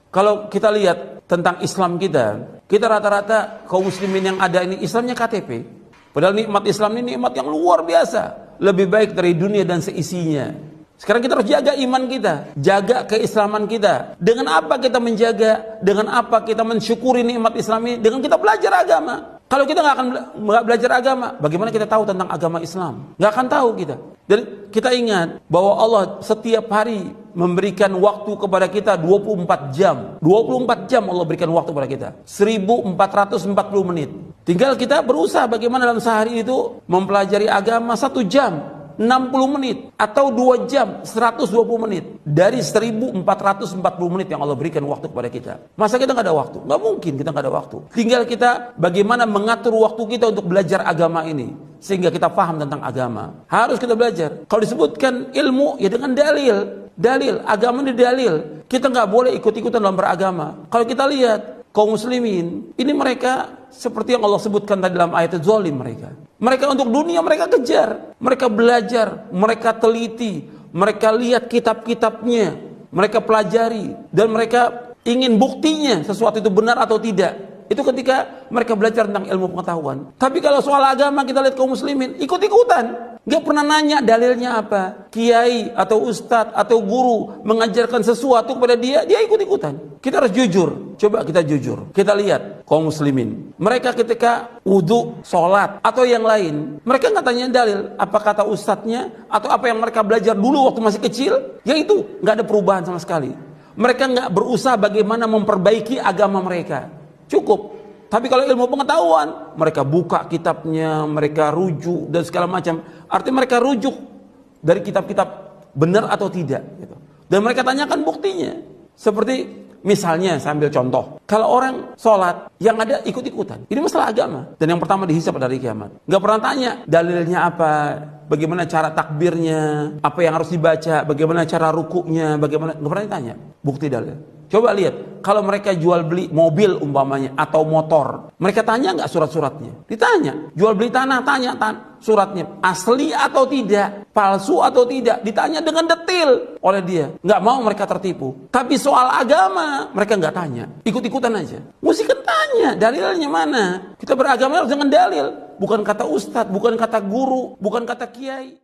Kalau kita lihat tentang Islam kita rata-rata kaum muslimin yang ada ini Islamnya KTP. Padahal nikmat Islam ini nikmat yang luar biasa, lebih baik dari dunia dan seisinya. Sekarang kita harus jaga iman kita, jaga keislaman kita. Dengan apa kita menjaga? Dengan apa kita mensyukuri nikmat Islam ini? Dengan kita belajar agama. Kalau kita nggak belajar agama, bagaimana kita tahu tentang agama Islam? Nggak akan tahu kita. Dan kita ingat bahwa Allah setiap hari memberikan waktu kepada kita 24 jam. 24 jam Allah berikan waktu kepada kita. 1440 menit. Tinggal kita berusaha bagaimana dalam sehari itu mempelajari agama 1 jam. 60 menit atau 2 jam 120 menit dari 1440 menit yang Allah berikan waktu kepada kita. Masa kita nggak ada waktu? Nggak mungkin kita nggak ada waktu. Tinggal kita bagaimana mengatur waktu kita untuk belajar agama ini sehingga kita paham tentang agama. Harus kita belajar. Kalau disebutkan ilmu ya dengan dalil agama ini dalil. Kita nggak boleh ikut-ikutan dalam beragama. Kalau kita lihat kaum muslimin ini mereka seperti yang Allah sebutkan tadi dalam ayat zalim mereka untuk dunia mereka kejar, mereka belajar, mereka teliti, mereka lihat kitab-kitabnya, mereka pelajari dan mereka ingin buktinya sesuatu itu benar atau tidak. Itu ketika mereka belajar tentang ilmu pengetahuan. Tapi kalau soal agama kita lihat kaum muslimin ikut-ikutan, nggak pernah nanya dalilnya apa. Kiai atau ustadz atau guru mengajarkan sesuatu kepada dia ikut-ikutan. Kita harus jujur. Coba kita jujur. Kita lihat kaum muslimin. Mereka ketika wudhu, sholat atau yang lain, mereka nggak tanya dalil. Apa kata ustadznya atau apa yang mereka belajar dulu waktu masih kecil? Ya itu nggak ada perubahan sama sekali. Mereka nggak berusaha bagaimana memperbaiki agama mereka. Cukup. Tapi kalau ilmu pengetahuan, mereka buka kitabnya, mereka rujuk dan segala macam. Artinya mereka rujuk dari kitab-kitab benar atau tidak. Gitu. Dan mereka tanyakan buktinya. Seperti misalnya, saya ambil contoh. Kalau orang sholat, yang ada ikut-ikutan. Ini masalah agama. Dan yang pertama dihisab dari kiamat. Nggak pernah tanya dalilnya apa, bagaimana cara takbirnya, apa yang harus dibaca, bagaimana cara rukuknya, bagaimana. Nggak pernah ditanya. Bukti dalil. Coba lihat, kalau mereka jual beli mobil umpamanya atau motor, mereka tanya nggak surat-suratnya? Ditanya. Jual beli tanah, tanya suratnya asli atau tidak, palsu atau tidak, ditanya dengan detail oleh dia. Nggak mau mereka tertipu. Tapi soal agama mereka nggak tanya, ikut-ikutan aja. Mesti kan tanya dalilnya mana. Kita beragama harus dengan dalil, bukan kata ustadz, bukan kata guru, bukan kata kiai.